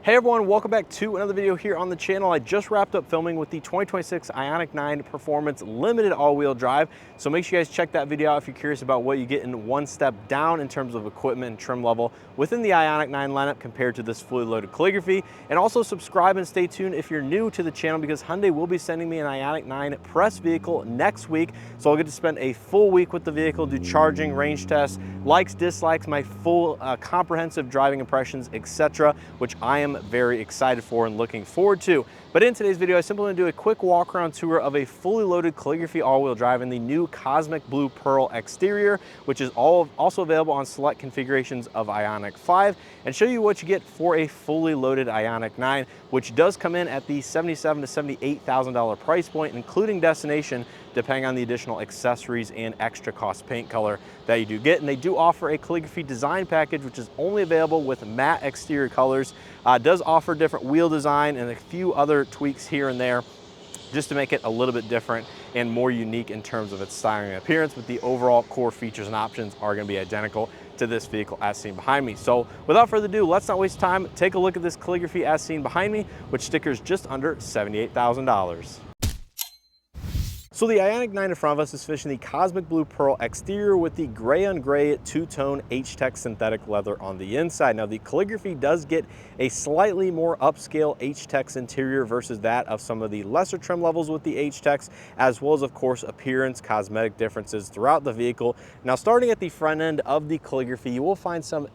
Hey everyone, welcome back to another video here on the channel. I just wrapped up filming with the 2026 Ioniq 9 Performance Limited all-wheel drive. So make sure you guys check that video out if you're curious about what you get in one step down in terms of equipment and trim level within the Ioniq 9 lineup compared to this fully loaded Calligraphy. And also subscribe and stay tuned if you're new to the channel because Hyundai will be sending me an Ioniq 9 press vehicle next week. So I'll get to spend a full week with the vehicle, do charging, range tests, likes, dislikes, my full comprehensive driving impressions, etc., which I am very excited for and looking forward to. But in today's video, I simply want to do a quick walk around tour of a fully loaded Calligraphy all-wheel drive in the new Cosmic Blue Pearl exterior, which is also available on select configurations of Ioniq 5, and show you what you get for a fully loaded Ioniq 9, which does come in at the $77,000 to $78,000 price point, including destination, depending on the additional accessories and extra cost paint color that you do get. And they do offer a Calligraphy design package, which is only available with matte exterior colors. Does offer different wheel design and a few other tweaks here and there just to make it a little bit different and more unique in terms of its styling and appearance, but the overall core features and options are going to be identical to this vehicle as seen behind me. So without further ado, let's not waste time. Take a look at this Calligraphy as seen behind me, which stickers just under $78,000. So the Ioniq 9 in front of us is fishing the Cosmic Blue Pearl exterior with the gray on gray two-tone H-Tex synthetic leather on the inside. Now the Calligraphy does get a slightly more upscale H-Tex interior versus that of some of the lesser trim levels with the H-Tex, as well as of course appearance, cosmetic differences throughout the vehicle. Now starting at the front end of the Calligraphy, you will find some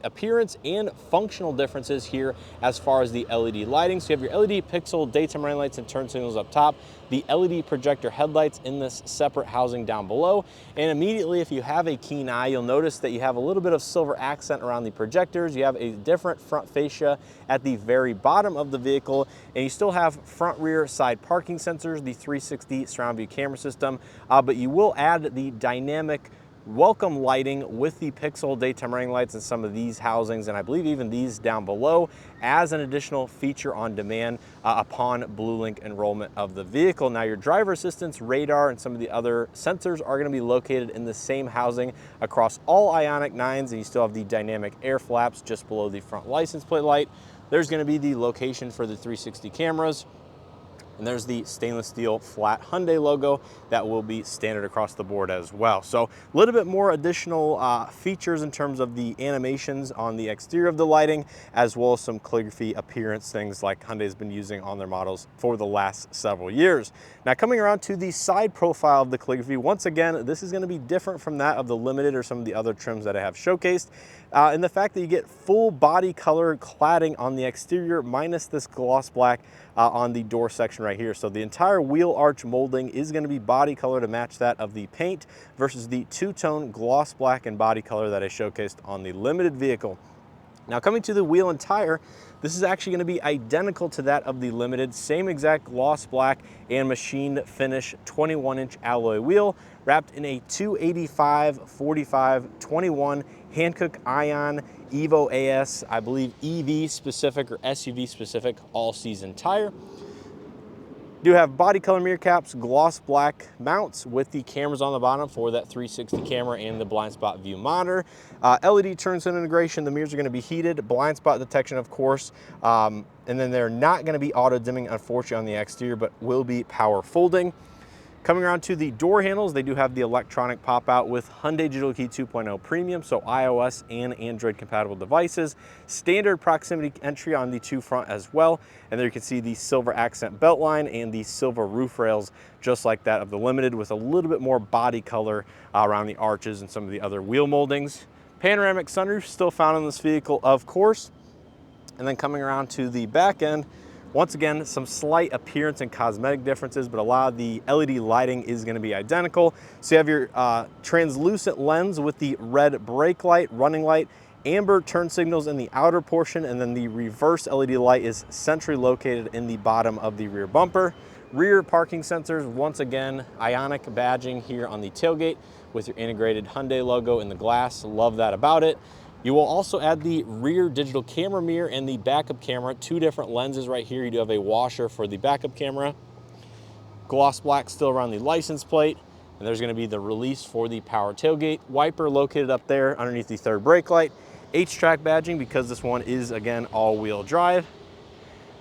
appearance and functional differences here as far as the LED lighting. So you have your LED pixel daytime running lights and turn signals up top, the LED projector headlights in this separate housing down below, and immediately if you have a keen eye, you'll notice that you have a little bit of silver accent around the projectors. You have a different front fascia at the very bottom of the vehicle, and you still have front, rear, side parking sensors, the 360 surround view camera system, but you will add the dynamic welcome lighting with the pixel daytime running lights in some of these housings, and I believe even these down below, as an additional feature on demand upon BlueLink enrollment of the vehicle. Now your driver assistance, radar, and some of the other sensors are going to be located in the same housing across all Ioniq 9s, and you still have the dynamic air flaps just below the front license plate light. There's going to be the location for the 360 cameras. And there's the stainless steel flat Hyundai logo that will be standard across the board as well. So a little bit more additional features in terms of the animations on the exterior of the lighting, as well as some Calligraphy appearance things like Hyundai's been using on their models for the last several years. Now coming around to the side profile of the Calligraphy, once again, this is going to be different from that of the Limited or some of the other trims that I have showcased. And the fact that you get full body color cladding on the exterior minus this gloss black on the door section right here. So the entire wheel arch molding is going to be body color to match that of the paint versus the two-tone gloss black and body color that I showcased on the Limited vehicle. Now coming to the wheel and tire, this is actually going to be identical to that of the Limited, same exact gloss black and machine finish 21-inch alloy wheel wrapped in a 285/45/21 Hankook Ion Evo AS, I believe EV specific or SUV specific all-season tire. Do have body color mirror caps, gloss black mounts with the cameras on the bottom for that 360 camera and the blind spot view monitor. LED turn signal integration, the mirrors are going to be heated, blind spot detection of course, and then they're not going to be auto dimming unfortunately on the exterior, but will be power folding. Coming around to the door handles, they do have the electronic pop out with Hyundai Digital Key 2.0 Premium, so iOS and Android compatible devices. Standard proximity entry on the two front as well. And there you can see the silver accent belt line and the silver roof rails, just like that of the Limited, with a little bit more body color around the arches and some of the other wheel moldings. Panoramic sunroof still found in this vehicle, of course. And then coming around to the back end, once again, some slight appearance and cosmetic differences, but a lot of the LED lighting is going to be identical. So you have your translucent lens with the red brake light, running light, amber turn signals in the outer portion, and then the reverse LED light is centrally located in the bottom of the rear bumper. Rear parking sensors, once again, Ioniq badging here on the tailgate with your integrated Hyundai logo in the glass. Love that about it. You will also add the rear digital camera mirror and the backup camera, two different lenses right here. You do have a washer for the backup camera. Gloss black still around the license plate. And there's going to be the release for the power tailgate. Wiper located up there underneath the third brake light. H-Track badging because this one is, again, all-wheel drive.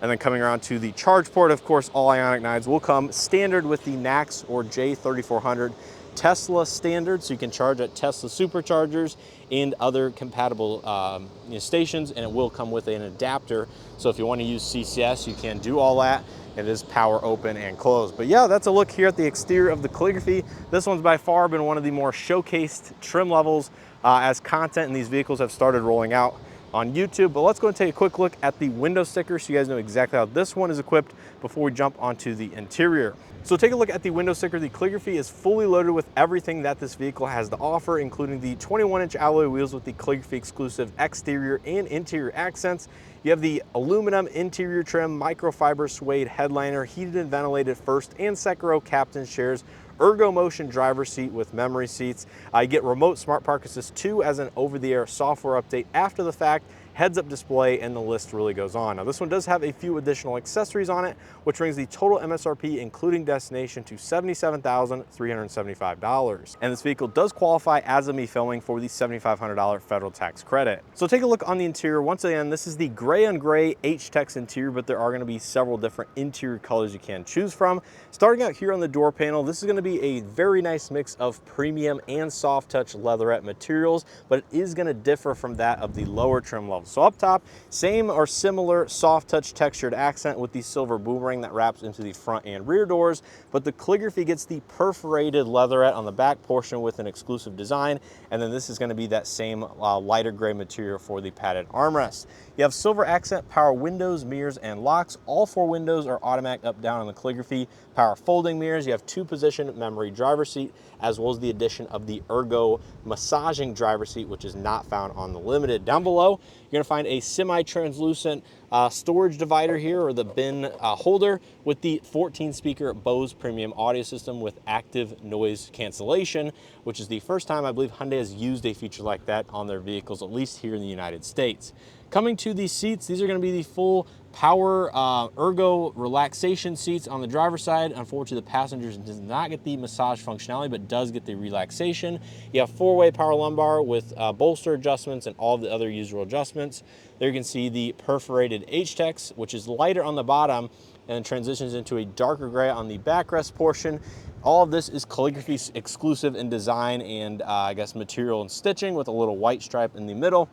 And then coming around to the charge port, of course, all Ioniq 9s will come standard with the NACS or J3400 Tesla standard, so you can charge at Tesla superchargers and other compatible stations, and it will come with an adapter. So if you want to use CCS, you can do all that. It is power open and closed. But yeah, that's a look here at the exterior of the Calligraphy. This one's by far been one of the more showcased trim levels as content in these vehicles have started rolling out on YouTube. But let's go and take a quick look at the window sticker so you guys know exactly how this one is equipped before we jump onto the interior. So take a look at the window sticker. The Calligraphy is fully loaded with everything that this vehicle has to offer, including the 21-inch alloy wheels with the Calligraphy exclusive exterior and interior accents. You have the aluminum interior trim, microfiber suede headliner, heated and ventilated first and second row captain's chairs, Ergo Motion Driver Seat with memory seats. You get remote Smart Park Assist 2 as an over-the-air software update after the fact, heads-up display, and the list really goes on. Now this one does have a few additional accessories on it, which brings the total MSRP including destination to $77,375. And this vehicle does qualify as of me filming for the $7,500 federal tax credit. So take a look on the interior. Once again, this is the gray on gray H-Tex interior, but there are going to be several different interior colors you can choose from. Starting out here on the door panel, this is going to be a very nice mix of premium and soft touch leatherette materials, but it is going to differ from that of the lower trim level. So up top, same or similar soft touch textured accent with the silver boomerang that wraps into the front and rear doors, but the Calligraphy gets the perforated leatherette on the back portion with an exclusive design, and then this is going to be that same lighter gray material for the padded armrest. You have silver accent power windows, mirrors, and locks. All 4 windows are automatic up down on the Calligraphy. Power folding mirrors. You have 2-position memory driver seat, as well as the addition of the Ergo massaging driver seat, which is not found on the Limited. Down below, you're going to find a semi-translucent storage divider here, or the bin holder, with the 14-speaker Bose premium audio system with active noise cancellation, which is the first time I believe Hyundai has used a feature like that on their vehicles, at least here in the United States. Coming to these seats, these are going to be the full power Ergo relaxation seats on the driver's side. Unfortunately, the passengers does not get the massage functionality, but does get the relaxation. You have 4-way power lumbar with bolster adjustments and all the other usual adjustments. There you can see the perforated H-Tex, which is lighter on the bottom and transitions into a darker gray on the backrest portion. All of this is Calligraphy exclusive in design and I guess material and stitching, with a little white stripe in the middle.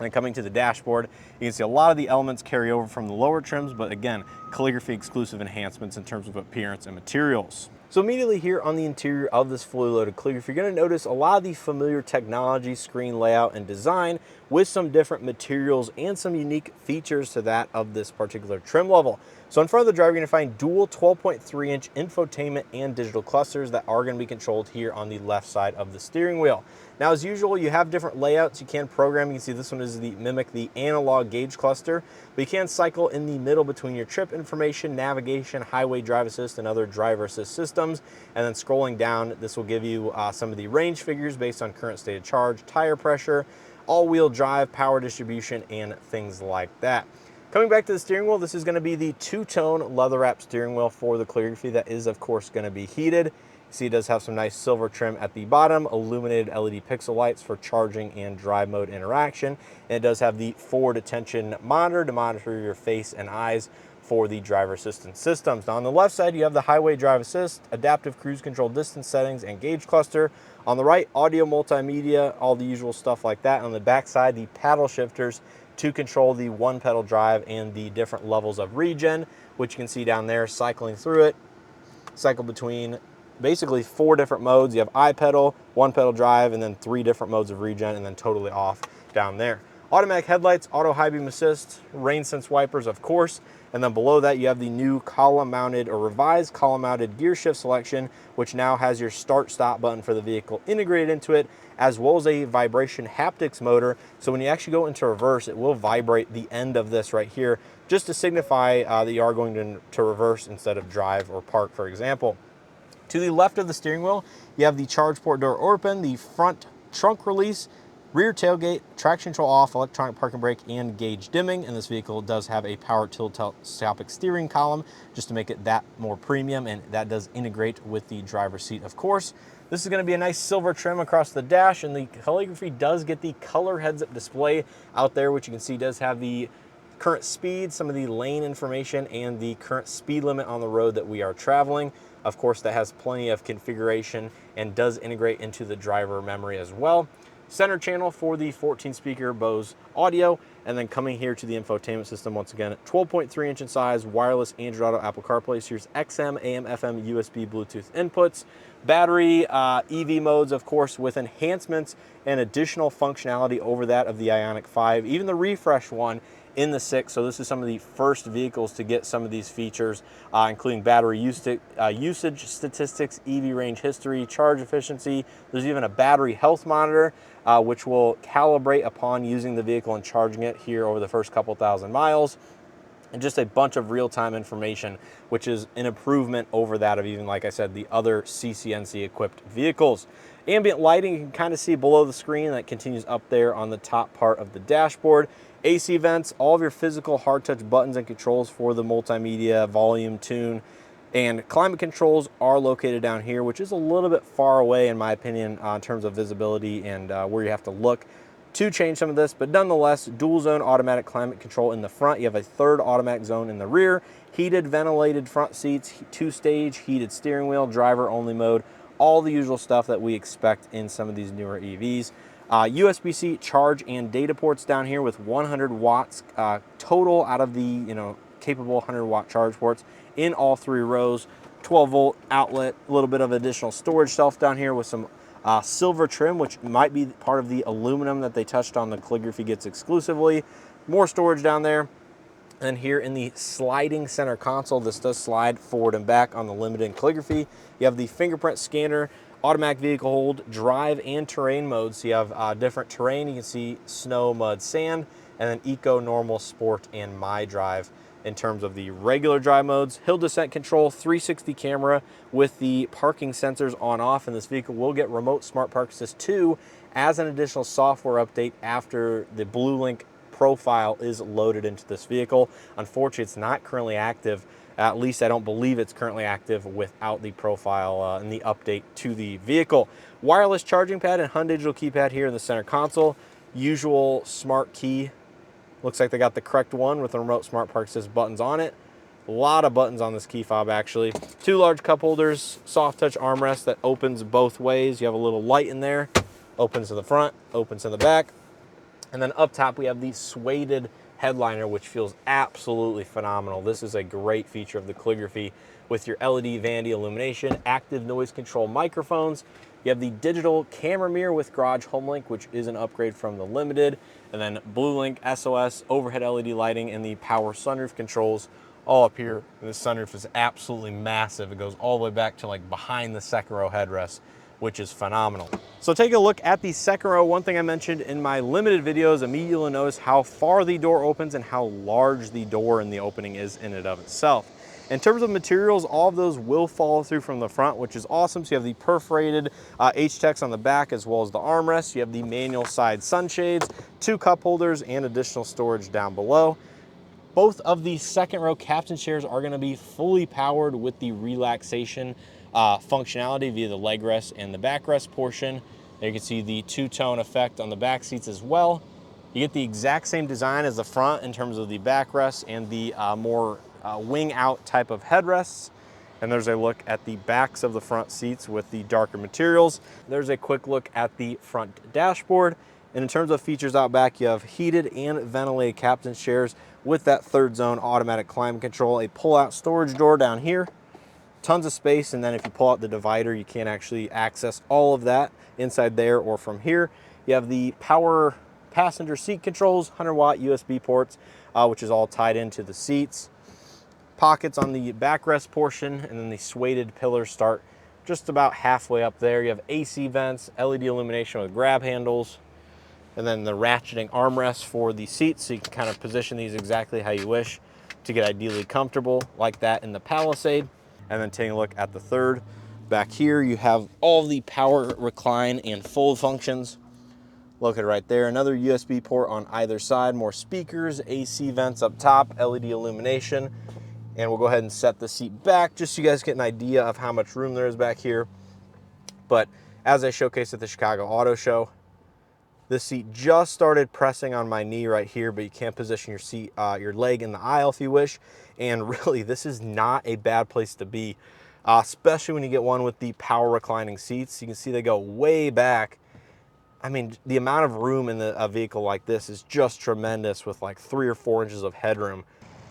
And then coming to the dashboard, you can see a lot of the elements carry over from the lower trims, but again, Calligraphy exclusive enhancements in terms of appearance and materials. So immediately here on the interior of this fully loaded Calligraphy, you're going to notice a lot of the familiar technology, screen layout, and design, with some different materials and some unique features to that of this particular trim level. So in front of the driver, you're going to find dual 12.3-inch infotainment and digital clusters that are going to be controlled here on the left side of the steering wheel. Now, as usual, you have different layouts you can program. You can see this one is mimic the analog gauge cluster, but you can cycle in the middle between your trip information, navigation, highway drive assist, and other driver assist systems. And then scrolling down, this will give you some of the range figures based on current state of charge, tire pressure, all-wheel drive, power distribution, and things like that. Coming back to the steering wheel, this is going to be the 2-tone leather-wrapped steering wheel for the Calligraphy that is, of course, going to be heated. You see it does have some nice silver trim at the bottom, illuminated LED pixel lights for charging and drive mode interaction, and it does have the forward attention monitor to monitor your face and eyes for the driver assistance systems. Now on the left side, you have the highway drive assist, adaptive cruise control distance settings, and gauge cluster. On the right, audio multimedia, all the usual stuff like that. On the back side, the paddle shifters to control the 1-pedal drive and the different levels of regen, which you can see down there, cycling through it. Cycle between basically 4 different modes. You have I-pedal, 1-pedal drive, and then 3 different modes of regen, and then totally off down there. Automatic headlights, auto high beam assist, rain sense wipers, of course. And then below that, you have the new column-mounted or revised column-mounted gear shift selection, which now has your start-stop button for the vehicle integrated into it, as well as a vibration haptics motor. So when you actually go into reverse, it will vibrate the end of this right here, just to signify that you are going to reverse instead of drive or park, for example. To the left of the steering wheel, you have the charge port door open, the front trunk release, rear tailgate, traction control off, electronic parking brake, and gauge dimming. And this vehicle does have a power telescopic steering column just to make it that more premium, and that does integrate with the driver's seat, of course. This is going to be a nice silver trim across the dash, and the Calligraphy does get the color heads-up display out there, which you can see does have the current speed, some of the lane information, and the current speed limit on the road that we are traveling. Of course, that has plenty of configuration and does integrate into the driver memory as well. Center channel for the 14-speaker Bose audio, and then coming here to the infotainment system, once again, 12.3 inch in size, wireless Android Auto, Apple CarPlay. So here's XM, AM, FM, USB, Bluetooth inputs, battery, EV modes, of course, with enhancements and additional functionality over that of the Ioniq 5, even the refresh one in the 6. So this is some of the first vehicles to get some of these features, including battery usage statistics, EV range history, charge efficiency. There's even a battery health monitor, which will calibrate upon using the vehicle and charging it here over the first couple thousand miles. And just a bunch of real-time information, which is an improvement over that of even, like I said, the other CCNC equipped vehicles. Ambient lighting, you can kind of see below the screen, that continues up there on the top part of the dashboard. AC vents, all of your physical hard touch buttons and controls for the multimedia, volume, tune, and climate controls are located down here, which is a little bit far away in my opinion in terms of visibility and where you have to look to change some of this, but nonetheless, dual zone automatic climate control in the front. You have a third automatic zone in the rear, heated ventilated front seats, 2-stage heated steering wheel, driver only mode, all the usual stuff that we expect in some of these newer EVs. USB-C charge and data ports down here with 100 watts total out of the capable 100 watt charge ports in all 3 rows. 12 volt outlet, a little bit of additional storage shelf down here with some silver trim, which might be part of the aluminum that they touched on the Calligraphy gets exclusively. More storage down there. And here in the sliding center console, this does slide forward and back on the limited Calligraphy. You have the fingerprint scanner, automatic vehicle hold, drive and terrain modes. So you have different terrain. You can see snow, mud, sand, and then eco, normal, sport, and my drive. In terms of the regular drive modes, hill descent control, 360 camera with the parking sensors on off, and this vehicle will get remote smart park assist 2 as an additional software update after the BlueLink profile is loaded into this vehicle. Unfortunately, it's not currently active. At least I don't believe it's currently active without the profile and the update to the vehicle. Wireless charging pad and Hyundai digital keypad here in the center console. Usual smart key. Looks like they got the correct one with the remote smart park assist buttons on it. A lot of buttons on this key fob actually. 2 large cup holders, soft touch armrest that opens both ways. You have a little light in there, opens to the front, opens to the back. And then up top we have the suede headliner, which feels absolutely phenomenal. This is a great feature of the Calligraphy with your LED vanity illumination, active noise control microphones. You have the digital camera mirror with garage home link, which is an upgrade from the limited, and then BlueLink, SOS, overhead LED lighting, and the power sunroof controls all up here. And this sunroof is absolutely massive. It goes all the way back to like behind the second row headrest, which is phenomenal. So take a look at the second row. One thing I mentioned in my limited videos, immediately you'll notice how far the door opens and how large the door in the opening is in and of itself. In terms of materials, all of those will follow through from the front, which is awesome. So you have the perforated H-Tex on the back as well as the armrest. You have the manual side sunshades, 2 cup holders, and additional storage down below. Both of the second row captain chairs are going to be fully powered with the relaxation functionality via the leg rest and the backrest portion. There you can see the 2-tone effect on the back seats as well. You get the exact same design as the front in terms of the backrest and the more wing out type of headrests. And there's a look at the backs of the front seats with the darker materials. There's a quick look at the front dashboard. And in terms of features out back, you have heated and ventilated captain's chairs with that 3rd zone automatic climate control, a pull-out storage door down here, tons of space, and then if you pull out the divider, you can actually access all of that inside there or from here. You have the power passenger seat controls, 100 watt USB ports, which is all tied into the seats. Pockets on the backrest portion, and then the suede pillars start just about halfway up there. You have AC vents, LED illumination with grab handles, and then the ratcheting armrests for the seats, so you can kind of position these exactly how you wish to get ideally comfortable like that in the Palisade. And then taking a look at the third, back here you have all the power recline and fold functions located right there. Another USB port on either side, more speakers, AC vents up top, LED illumination. And we'll go ahead and set the seat back just so you guys get an idea of how much room there is back here. But as I showcased at the Chicago Auto Show, this seat just started pressing on my knee right here, but you can position your seat, your leg in the aisle if you wish. And really, this is not a bad place to be, especially when you get one with the power reclining seats. You can see they go way back. I mean, the amount of room in a vehicle like this is just tremendous, with like 3 or 4 inches of headroom.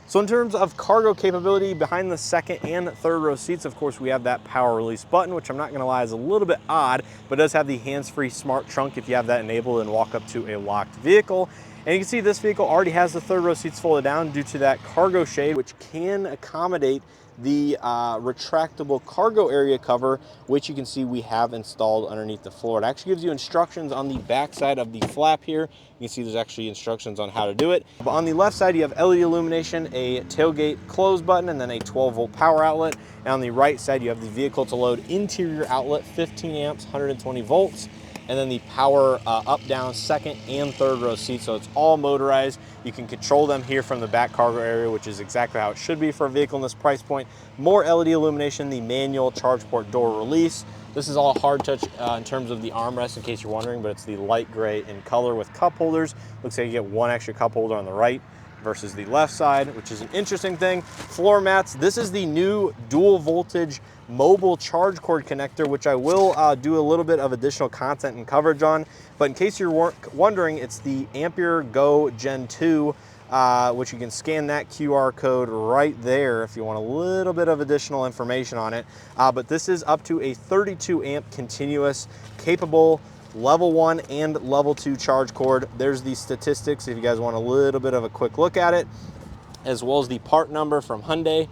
So in terms of cargo capability, behind the second and third row seats, of course, we have that power release button, which I'm not gonna lie is a little bit odd, but does have the hands-free smart trunk if you have that enabled and walk up to a locked vehicle. And you can see this vehicle already has the third row seats folded down due to that cargo shade, which can accommodate the retractable cargo area cover, which you can see we have installed underneath the floor. It actually gives you instructions on the back side of the flap here. You can see there's actually instructions on how to do it. But on the left side, you have LED illumination, a tailgate close button, and then a 12-volt power outlet. And on the right side, you have the vehicle to load interior outlet, 15 amps, 120 volts. And then the power up, down, second and third row seats. So it's all motorized. You can control them here from the back cargo area, which is exactly how it should be for a vehicle in this price point. More LED illumination, the manual charge port door release. This is all hard touch in terms of the armrest, in case you're wondering, but it's the light gray in color with cup holders. Looks like you get one extra cup holder on the right versus the left side, which is an interesting thing. Floor mats, this is the new dual voltage mobile charge cord connector, which I will do a little bit of additional content and coverage on. But in case you're wondering, it's the Ampere Go Gen 2, which you can scan that QR code right there if you want a little bit of additional information on it. But this is up to a 32 amp continuous capable level 1 and level 2 charge cord. There's the statistics if you guys want a little bit of a quick look at it, as well as the part number from Hyundai.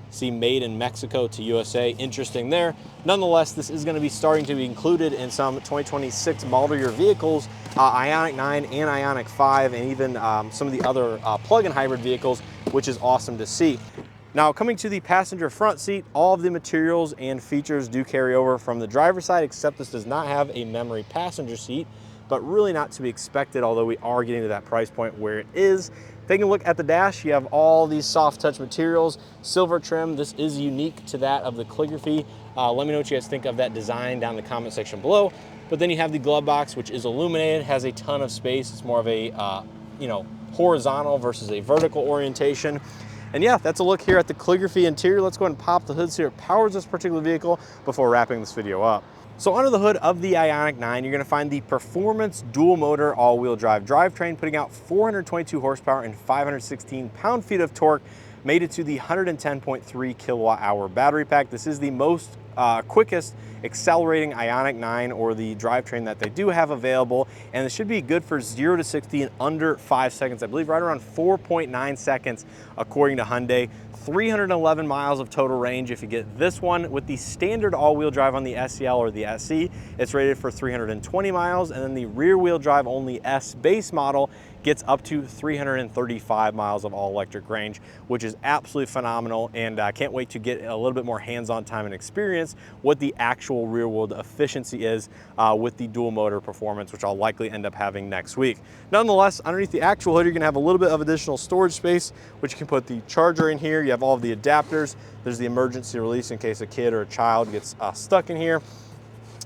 See, made in Mexico to USA, interesting there. Nonetheless, this is going to be starting to be included in some 2026 model year vehicles, Ioniq 9 and Ioniq 5, and even some of the other plug-in hybrid vehicles, which is awesome to see. Now, coming to the passenger front seat, all of the materials and features do carry over from the driver's side, except this does not have a memory passenger seat, but really not to be expected, although we are getting to that price point where it is. Taking a look at the dash, you have all these soft touch materials, silver trim. This is unique to that of the Calligraphy. Let me know what you guys think of that design down in the comment section below. But then you have the glove box, which is illuminated, has a ton of space. It's more of a horizontal versus a vertical orientation. And yeah, that's a look here at the Calligraphy interior. Let's go ahead and pop the hood so it powers this particular vehicle before wrapping this video up. So under the hood of the Ioniq 9, you're going to find the Performance dual motor all-wheel drive drivetrain, putting out 422 horsepower and 516 pound-feet of torque, made it to the 110.3 kilowatt-hour battery pack. This is the most quickest accelerating Ioniq 9, or the drivetrain that they do have available, and it should be good for 0 to 60 in under 5 seconds. I believe right around 4.9 seconds according to Hyundai. 311 miles of total range. If you get this one with the standard all-wheel drive on the SEL or the SE, it's rated for 320 miles, and then the rear-wheel drive only S base model gets up to 335 miles of all-electric range, which is absolutely phenomenal, and I can't wait to get a little bit more hands-on time and experience what the actual rear-wheel efficiency is with the dual motor performance, which I'll likely end up having next week. Nonetheless, underneath the actual hood, you're gonna have a little bit of additional storage space, which you can put the charger in here. You have all of the adapters. There's the emergency release in case a kid or a child gets stuck in here.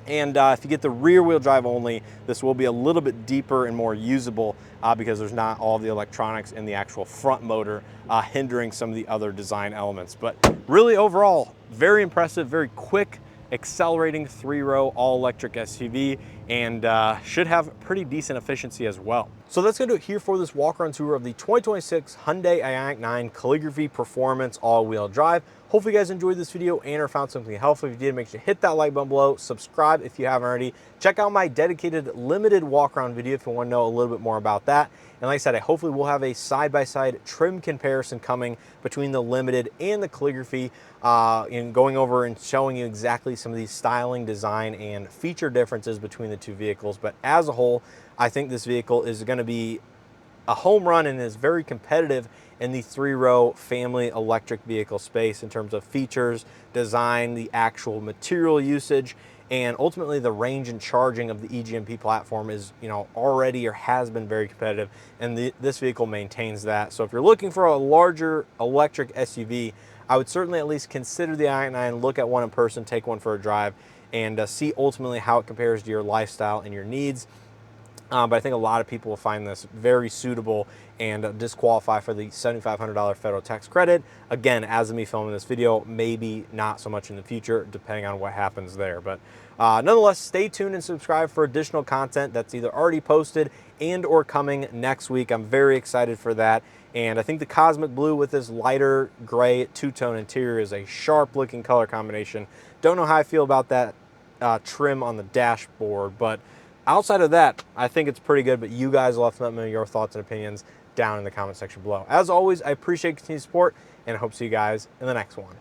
And if you get the rear wheel drive only, this will be a little bit deeper and more usable because there's not all the electronics in the actual front motor hindering some of the other design elements. But really overall, very impressive, very quick, accelerating 3-row all-electric SUV, and should have pretty decent efficiency as well. So that's gonna do it here for this walk-around tour of the 2026 Hyundai Ioniq 9 Calligraphy Performance all-wheel drive. Hopefully you guys enjoyed this video and or found something helpful. If you did, make sure to hit that like button below, subscribe if you haven't already. Check out my dedicated limited walk-around video if you want to know a little bit more about that. And like I said, hopefully we'll have a side-by-side trim comparison coming between the limited and the Calligraphy, in going over and showing you exactly some of these styling, design, and feature differences between the two vehicles. But as a whole, I think this vehicle is going to be a home run and is very competitive in the 3-row family electric vehicle space in terms of features, design, the actual material usage, and ultimately the range and charging of the E-GMP platform is, already or has been very competitive, and this vehicle maintains that. So if you're looking for a larger electric SUV, I would certainly at least consider the Ioniq 9, look at one in person, take one for a drive, and see ultimately how it compares to your lifestyle and your needs. But I think a lot of people will find this very suitable and disqualify for the $7,500 federal tax credit. Again, as of me filming this video, maybe not so much in the future, depending on what happens there. But nonetheless, stay tuned and subscribe for additional content that's either already posted and or coming next week. I'm very excited for that. And I think the cosmic blue with this lighter gray two-tone interior is a sharp looking color combination. Don't know how I feel about that trim on the dashboard, but outside of that, I think it's pretty good, but you guys will have to let me know your thoughts and opinions down in the comment section below. As always, I appreciate continued support, and I hope to see you guys in the next one.